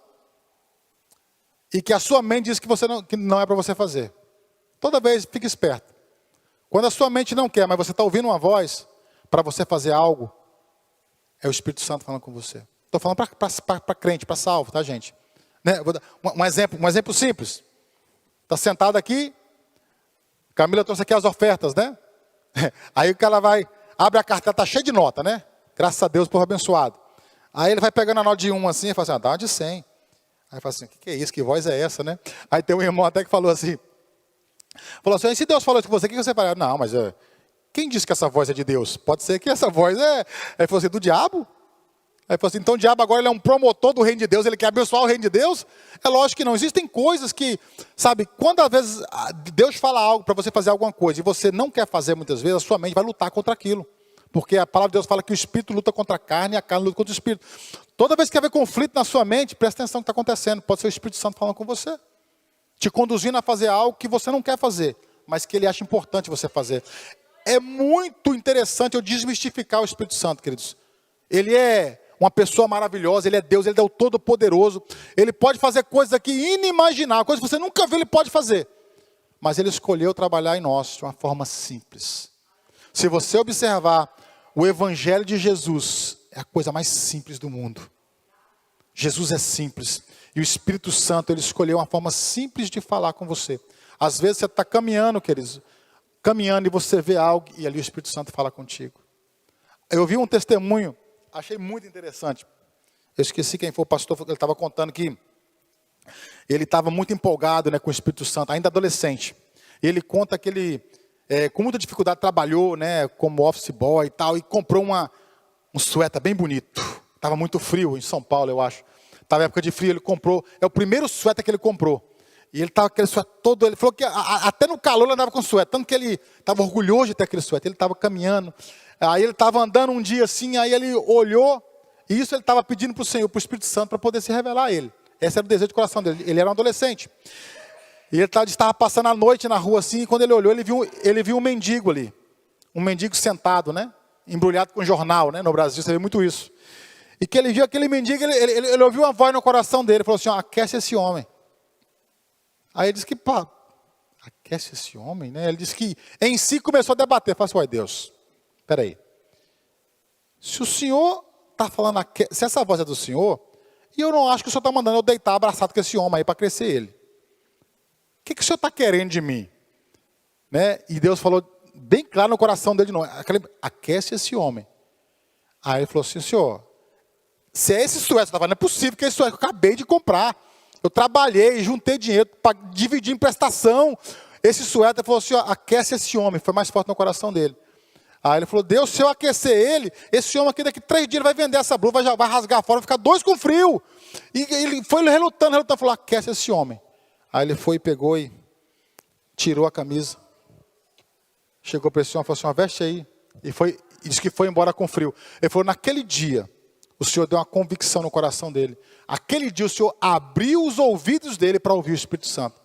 e que a sua mente diz que não é para você fazer. Toda vez, fique esperto. Quando a sua mente não quer, mas você está ouvindo uma voz para você fazer algo, é o Espírito Santo falando com você. Estou falando para crente, para salvo, tá, gente? Né? Vou dar um exemplo simples. Está sentado aqui, Camila trouxe aqui as ofertas, né? Aí o cara abre a cartela, está cheia de nota, né? Graças a Deus, povo abençoado. Aí ele vai pegando a nota de 1 assim, e fala assim, dá uma de 100. Aí fala assim, o que é isso? Que voz é essa, né? Aí tem um irmão até que falou assim, e se Deus falou isso com você, o que você fala? Não, mas quem disse que essa voz é de Deus? Pode ser que essa voz Aí falou assim, do diabo? Aí falou assim, então o diabo agora ele é um promotor do reino de Deus, ele quer abençoar o reino de Deus? É lógico que não, existem coisas que, sabe, quando às vezes Deus fala algo para você fazer alguma coisa e você não quer fazer muitas vezes, a sua mente vai lutar contra aquilo. Porque a palavra de Deus fala que o espírito luta contra a carne e a carne luta contra o espírito. Toda vez que haver conflito na sua mente, presta atenção no que está acontecendo. Pode ser o Espírito Santo falando com você. Te conduzindo a fazer algo que você não quer fazer, mas que ele acha importante você fazer. É muito interessante eu desmistificar o Espírito Santo, queridos. Ele é uma pessoa maravilhosa, ele é Deus, ele é o Todo-Poderoso. Ele pode fazer coisas aqui inimagináveis, coisas que você nunca viu, ele pode fazer. Mas ele escolheu trabalhar em nós de uma forma simples. Se você observar o Evangelho de Jesus, é a coisa mais simples do mundo. Jesus é simples. E o Espírito Santo, ele escolheu uma forma simples de falar com você. Às vezes você está caminhando, queridos, caminhando e você vê algo e ali o Espírito Santo fala contigo. Eu vi um testemunho, achei muito interessante. Eu esqueci quem foi o pastor, ele estava contando que ele estava muito empolgado, né, com o Espírito Santo, ainda adolescente. E ele conta que ele, com muita dificuldade, trabalhou, né, como office boy e tal, e comprou um suéter bem bonito. Estava muito frio em São Paulo, eu acho. Estava em época de frio, ele comprou, é o primeiro suéter que ele comprou. E ele estava com aquele suéter todo, ele falou que até no calor ele andava com suéter, tanto que ele estava orgulhoso de ter aquele suéter, ele estava caminhando. Aí ele estava andando um dia assim, aí ele olhou, e isso ele estava pedindo para o Senhor, para o Espírito Santo, para poder se revelar a ele. Esse era o desejo do coração dele, ele era um adolescente. E ele estava passando a noite na rua assim, e quando ele olhou, ele viu um mendigo ali. Um mendigo sentado, né? Embrulhado com jornal, né? No Brasil você vê muito isso. E que ele viu aquele mendigo, ele ouviu uma voz no coração dele, falou assim, aquece esse homem. Aí ele disse que, pá, aquece esse homem, né? Ele disse que em si começou a debater, falou assim, uai Deus, peraí. Se o Senhor está falando, se essa voz é do Senhor, e eu não acho que o Senhor está mandando eu deitar abraçado com esse homem aí para crescer ele. O que o Senhor está querendo de mim? Né? E Deus falou bem claro no coração dele de novo, aquece esse homem. Aí ele falou assim, Senhor, se é esse suéter, não é possível que esse suéter que eu acabei de comprar. Eu trabalhei, juntei dinheiro para dividir em prestação. Esse suéter falou assim, aquece esse homem. Foi mais forte no coração dele. Aí ele falou, Deus, se eu aquecer ele, esse homem aqui daqui 3 dias ele vai vender essa blusa, vai rasgar fora, vai ficar 2 com frio. E ele foi relutando, falou, aquece esse homem. Aí ele foi, pegou e tirou a camisa. Chegou para esse homem e falou assim, veste aí. E disse que foi embora com frio. Ele falou, naquele dia, o Senhor deu uma convicção no coração dele. Aquele dia o Senhor abriu os ouvidos dele para ouvir o Espírito Santo.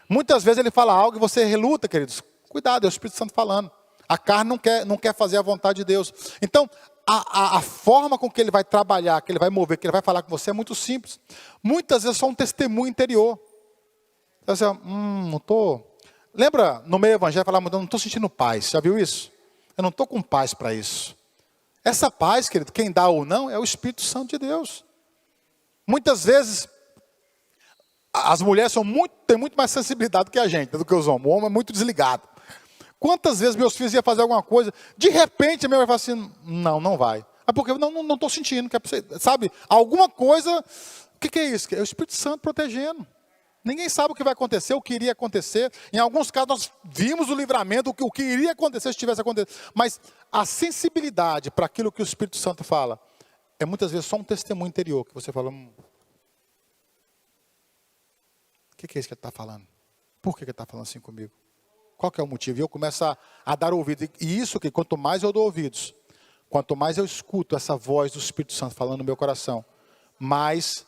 Muitas vezes ele fala algo e você reluta, queridos. Cuidado, é o Espírito Santo falando. A carne não quer fazer a vontade de Deus. Então, a forma com que ele vai trabalhar, que ele vai mover, que ele vai falar com você é muito simples. Muitas vezes é só um testemunho interior. Então, assim, não estou... Lembra, no meio evangélico, falava, não estou sentindo paz. Já viu isso? Eu não estou com paz para isso. Essa paz, querido, quem dá ou não, é o Espírito Santo de Deus. Muitas vezes, as mulheres têm muito mais sensibilidade que a gente, do que os homens. O homem é muito desligado. Quantas vezes meus filhos iam fazer alguma coisa, de repente a minha mãe fala assim, não vai. É porque eu não estou sentindo, sabe? Alguma coisa, o que é isso? É o Espírito Santo protegendo. Ninguém sabe o que vai acontecer, o que iria acontecer. Em alguns casos nós vimos o livramento, o que iria acontecer se tivesse acontecido. Mas a sensibilidade para aquilo que o Espírito Santo fala, é muitas vezes só um testemunho interior, que você fala, o que é isso que ele está falando? Por que ele está falando assim comigo? Qual que é o motivo? E eu começo a dar ouvido. E isso que quanto mais eu dou ouvidos, quanto mais eu escuto essa voz do Espírito Santo falando no meu coração, mais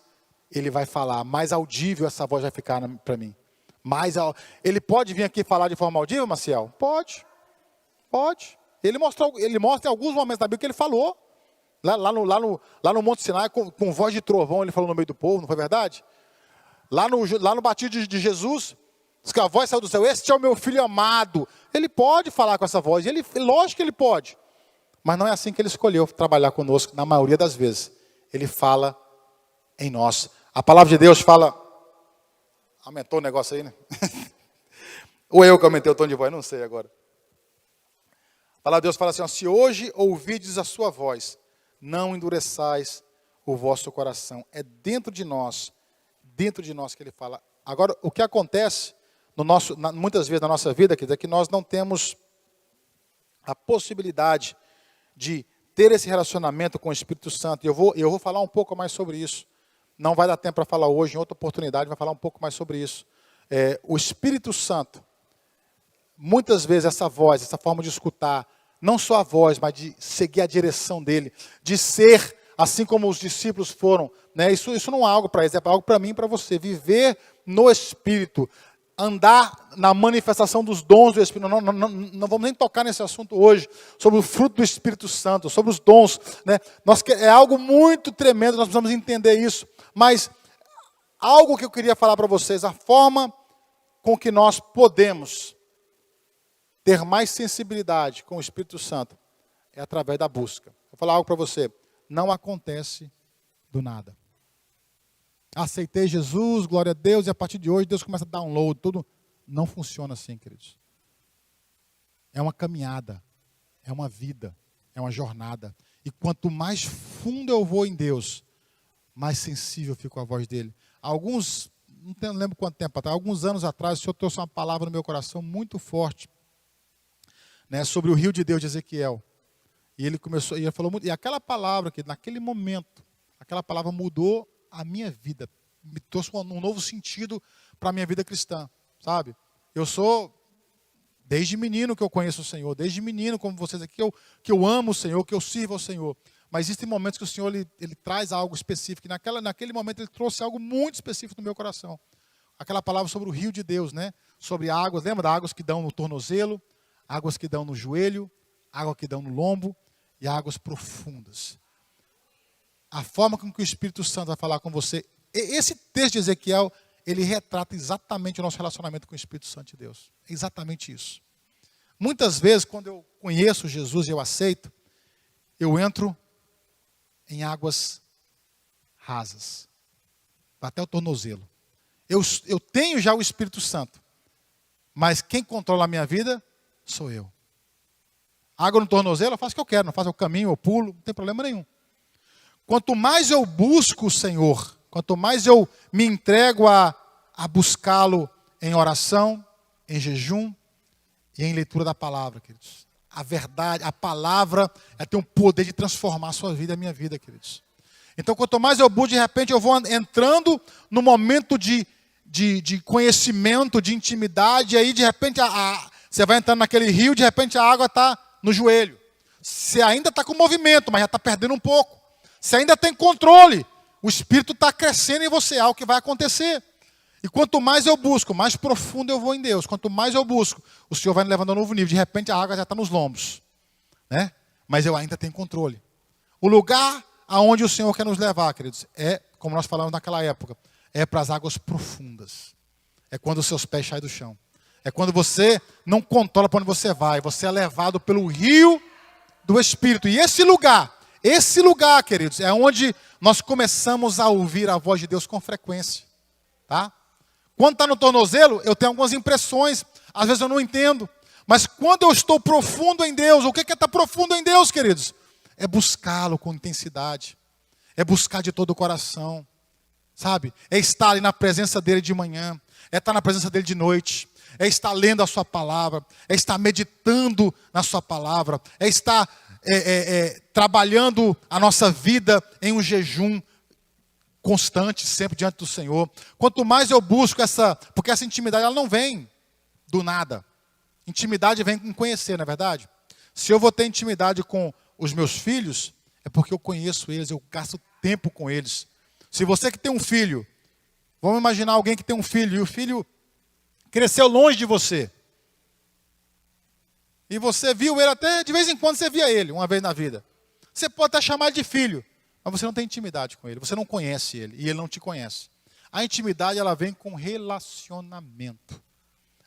ele vai falar, mais audível essa voz vai ficar para mim. Ele pode vir aqui falar de forma audível, Maciel? Pode. Ele mostra em alguns momentos da Bíblia que ele falou. Lá no Monte Sinai, com voz de trovão, ele falou no meio do povo, não foi verdade? Lá no batismo de Jesus, diz que a voz saiu do céu, este é o meu filho amado. Ele pode falar com essa voz, lógico que ele pode. Mas não é assim que ele escolheu trabalhar conosco, na maioria das vezes. Ele fala em nós. A palavra de Deus fala... Aumentou o negócio aí, né? Ou eu que aumentei o tom de voz, não sei agora. A palavra de Deus fala assim, ó, se hoje ouvides a sua voz, não endureçais o vosso coração. É dentro de nós que ele fala. Agora, o que acontece muitas vezes na nossa vida, é que nós não temos a possibilidade de ter esse relacionamento com o Espírito Santo. E eu vou falar um pouco mais sobre isso. Não vai dar tempo para falar hoje, em outra oportunidade, vai falar um pouco mais sobre isso. O Espírito Santo, muitas vezes essa voz, essa forma de escutar, não só a voz, mas de seguir a direção dele, de ser assim como os discípulos foram, né? Isso não é algo para eles, é algo para mim e para você. Viver no Espírito, andar na manifestação dos dons do Espírito. Não vamos nem tocar nesse assunto hoje, sobre o fruto do Espírito Santo, sobre os dons, né? É algo muito tremendo, nós precisamos entender isso. Mas algo que eu queria falar para vocês, a forma com que nós podemos ter mais sensibilidade com o Espírito Santo é através da busca. Vou falar algo para você. Não acontece do nada. Aceitei Jesus, glória a Deus, e a partir de hoje Deus começa a download, tudo. Não funciona assim, queridos. É uma caminhada, é uma vida, é uma jornada. E quanto mais fundo eu vou em Deus, mais sensível eu fico à voz dele. Não lembro quanto tempo atrás, alguns anos atrás, o Senhor trouxe uma palavra no meu coração muito forte, né, sobre o rio de Deus de Ezequiel. E ele falou muito, e aquela palavra, que naquele momento, aquela palavra mudou a minha vida, me trouxe um novo sentido para a minha vida cristã, sabe? Eu sou, desde menino que eu conheço o Senhor, desde menino como vocês aqui, que eu amo o Senhor, que eu sirvo ao Senhor. Mas existem momentos que o Senhor ele traz algo específico, e naquele momento ele trouxe algo muito específico no meu coração. Aquela palavra sobre o rio de Deus, né? Sobre águas, lembra das águas que dão no tornozelo, águas que dão no joelho, água que dão no lombo e águas profundas. A forma com que o Espírito Santo vai falar com você. Esse texto de Ezequiel, ele retrata exatamente o nosso relacionamento com o Espírito Santo de Deus. É exatamente isso. Muitas vezes, quando eu conheço Jesus e eu aceito, eu entro em águas rasas, até o tornozelo. Eu tenho já o Espírito Santo, mas quem controla a minha vida sou eu. Água no tornozelo, eu faço o que eu quero, não faço o caminho, eu pulo, não tem problema nenhum. Quanto mais eu busco o Senhor, quanto mais eu me entrego a buscá-lo em oração, em jejum e em leitura da palavra, queridos. A verdade, a palavra, tem um poder de transformar a sua vida e a minha vida, queridos. Então, quanto mais eu busco, de repente eu vou entrando no momento de conhecimento, de intimidade, e aí de repente você vai entrando naquele rio, de repente a água está no joelho. Você ainda está com movimento, mas já está perdendo um pouco. Você ainda tem controle. O Espírito está crescendo em você, é algo que vai acontecer. E quanto mais eu busco, mais profundo eu vou em Deus. Quanto mais eu busco, o Senhor vai me levando a um novo nível. De repente a água já está nos lombos, né? Mas eu ainda tenho controle. O lugar aonde o Senhor quer nos levar, queridos, é, como nós falamos naquela época, é para as águas profundas. É quando os seus pés saem do chão. É quando você não controla para onde você vai. Você é levado pelo rio do Espírito. E esse lugar, queridos, é onde nós começamos a ouvir a voz de Deus com frequência. Tá? Quando está no tornozelo, eu tenho algumas impressões. Às vezes eu não entendo. Mas quando eu estou profundo em Deus, o que é estar profundo em Deus, queridos? É buscá-lo com intensidade. É buscar de todo o coração. Sabe? É estar ali na presença dele de manhã. É estar na presença dele de noite. É estar lendo a sua palavra. É estar meditando na sua palavra. É estar trabalhando a nossa vida em um jejum constante, sempre diante do Senhor. Quanto mais eu busco porque essa intimidade ela não vem do nada. Intimidade vem com conhecer, não é verdade? Se eu vou ter intimidade com os meus filhos, é porque eu conheço eles, eu gasto tempo com eles. Se você que tem um filho, vamos imaginar alguém que tem um filho, e o filho cresceu longe de você. E você viu ele até, de vez em quando você via ele, uma vez na vida. Você pode até chamar de filho, mas você não tem intimidade com ele, você não conhece ele, e ele não te conhece. A intimidade, ela vem com relacionamento.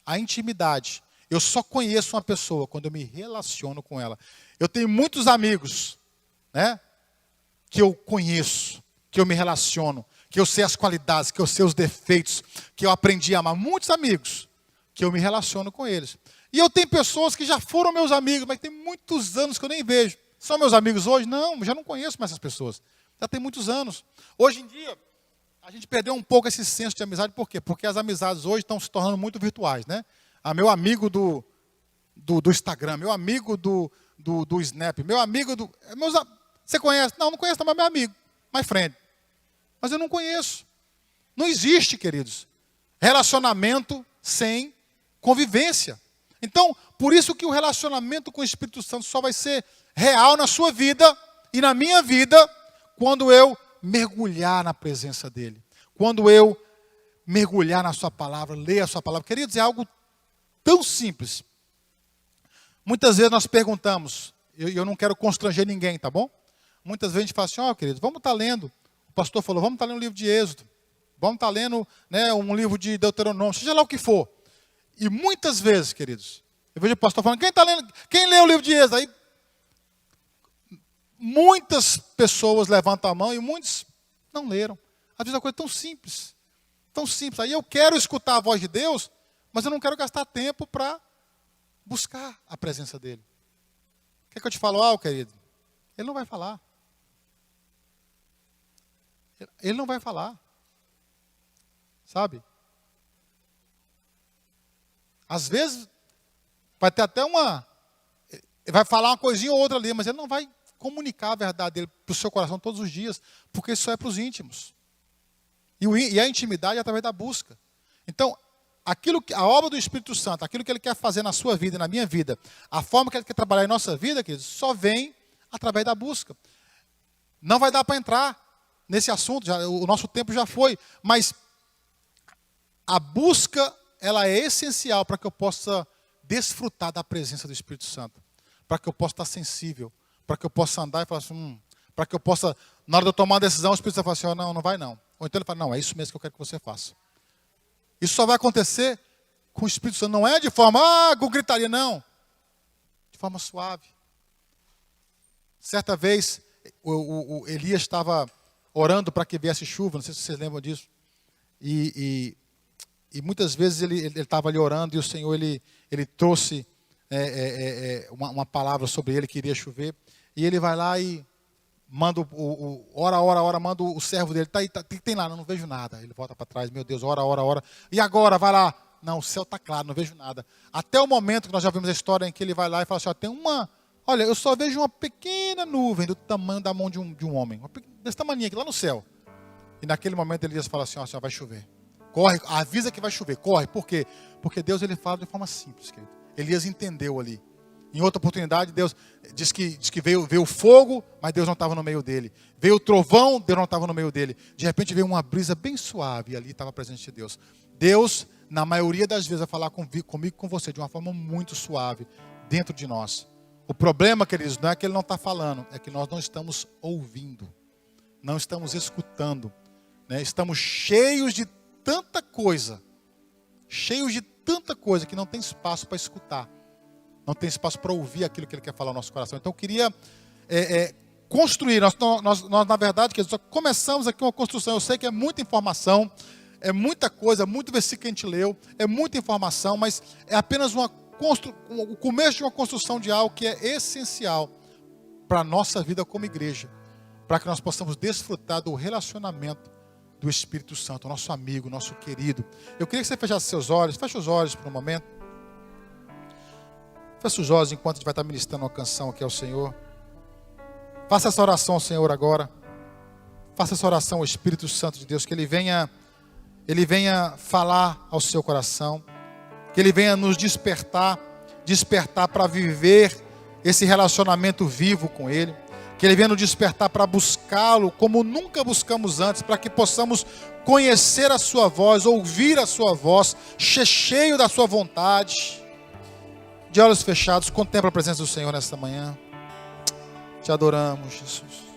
A intimidade, eu só conheço uma pessoa quando eu me relaciono com ela. Eu tenho muitos amigos, né, que eu conheço, que eu me relaciono, que eu sei as qualidades, que eu sei os defeitos, que eu aprendi a amar. Muitos amigos, que eu me relaciono com eles. E eu tenho pessoas que já foram meus amigos, mas tem muitos anos que eu nem vejo. São meus amigos hoje? Não, já não conheço mais essas pessoas. Já tem muitos anos. Hoje em dia, a gente perdeu um pouco esse senso de amizade. Por quê? Porque as amizades hoje estão se tornando muito virtuais, né? Meu amigo do Instagram, meu amigo do Snap, meu amigo do... Você conhece? Não conheço, mas é meu amigo. My friend. Mas eu não conheço. Não existe, queridos, relacionamento sem convivência. Então, por isso que o relacionamento com o Espírito Santo só vai ser real na sua vida e na minha vida quando eu mergulhar na presença dEle. Quando eu mergulhar na sua palavra, ler a sua palavra. Queridos, é algo tão simples. Muitas vezes nós perguntamos, eu não quero constranger ninguém, tá bom? Muitas vezes a gente fala assim, queridos, vamos estar lendo. O pastor falou, vamos estar lendo um livro de Êxodo. Vamos estar lendo, né, um livro de Deuteronômio, seja lá o que for. E muitas vezes, queridos, eu vejo o pastor falando, quem lê o livro de Êxodo? Aí, muitas pessoas levantam a mão e muitos não leram. Às vezes é uma coisa tão simples, tão simples. Aí eu quero escutar a voz de Deus, mas eu não quero gastar tempo para buscar a presença dEle. Quer que eu te falo, querido? Ele não vai falar. Ele não vai falar. Sabe? Às vezes, vai ter até ele vai falar uma coisinha ou outra ali, mas ele não vai comunicar a verdade dele para o seu coração todos os dias, porque isso é para os íntimos. E a intimidade é através da busca. Então, a obra do Espírito Santo, aquilo que ele quer fazer na sua vida e na minha vida, a forma que ele quer trabalhar em nossa vida, queridos, só vem através da busca. Não vai dar para entrar nesse assunto, o nosso tempo já foi, mas a busca, ela é essencial para que eu possa desfrutar da presença do Espírito Santo, para que eu possa estar sensível, para que eu possa andar e falar assim, para que eu possa, na hora de eu tomar uma decisão, o Espírito Santo fala assim, não vai não. Ou então ele fala, não, é isso mesmo que eu quero que você faça. Isso só vai acontecer com o Espírito Santo, não é de forma, com gritaria, não. De forma suave. Certa vez, o Elias estava orando para que viesse chuva, não sei se vocês lembram disso. E muitas vezes ele estava ali orando e o Senhor ele trouxe uma palavra sobre ele que iria chover. E ele vai lá e manda ora, manda o servo dele. O que tem lá? Não vejo nada. Ele volta para trás, meu Deus, ora. E agora, vai lá. Não, o céu está claro, não vejo nada. Até o momento que nós já vimos a história em que ele vai lá e fala assim, olha, eu só vejo uma pequena nuvem do tamanho da mão de um homem. Desse tamanho aqui, lá no céu. E naquele momento Elias fala assim, vai chover. Corre, avisa que vai chover, corre. Por quê? Porque Deus ele fala de forma simples, querido. Elias entendeu ali. Em outra oportunidade, Deus diz que veio o fogo, mas Deus não estava no meio dele. Veio o trovão, Deus não estava no meio dele. De repente veio uma brisa bem suave e ali estava a presença de Deus. Deus, na maioria das vezes, vai falar comigo e com você de uma forma muito suave, dentro de nós. O problema, queridos, não é que ele não está falando, é que nós não estamos ouvindo, não estamos escutando, né? Estamos cheios de tanta coisa que não tem espaço para escutar. Não tem espaço para ouvir aquilo que ele quer falar no nosso coração. Então eu queria construir. Nós, na verdade, que só começamos aqui uma construção. Eu sei que é muita informação, é muita coisa, muito versículo que a gente leu, é muita informação, mas é apenas o começo de uma construção de algo que é essencial para a nossa vida como igreja, para que nós possamos desfrutar do relacionamento do Espírito Santo, nosso amigo, nosso querido. Eu queria que você fechasse seus olhos, feche os olhos por um momento. Feche os olhos enquanto a gente vai estar ministrando uma canção aqui ao Senhor. Faça essa oração ao Senhor agora. Faça essa oração ao Espírito Santo de Deus, que Ele venha falar ao seu coração, que Ele venha nos despertar para viver esse relacionamento vivo com Ele, que Ele venha nos despertar para buscá-lo como nunca buscamos antes, para que possamos conhecer a sua voz, ouvir a sua voz, cheio da sua vontade. De olhos fechados, contempla a presença do Senhor nesta manhã. Te adoramos, Jesus.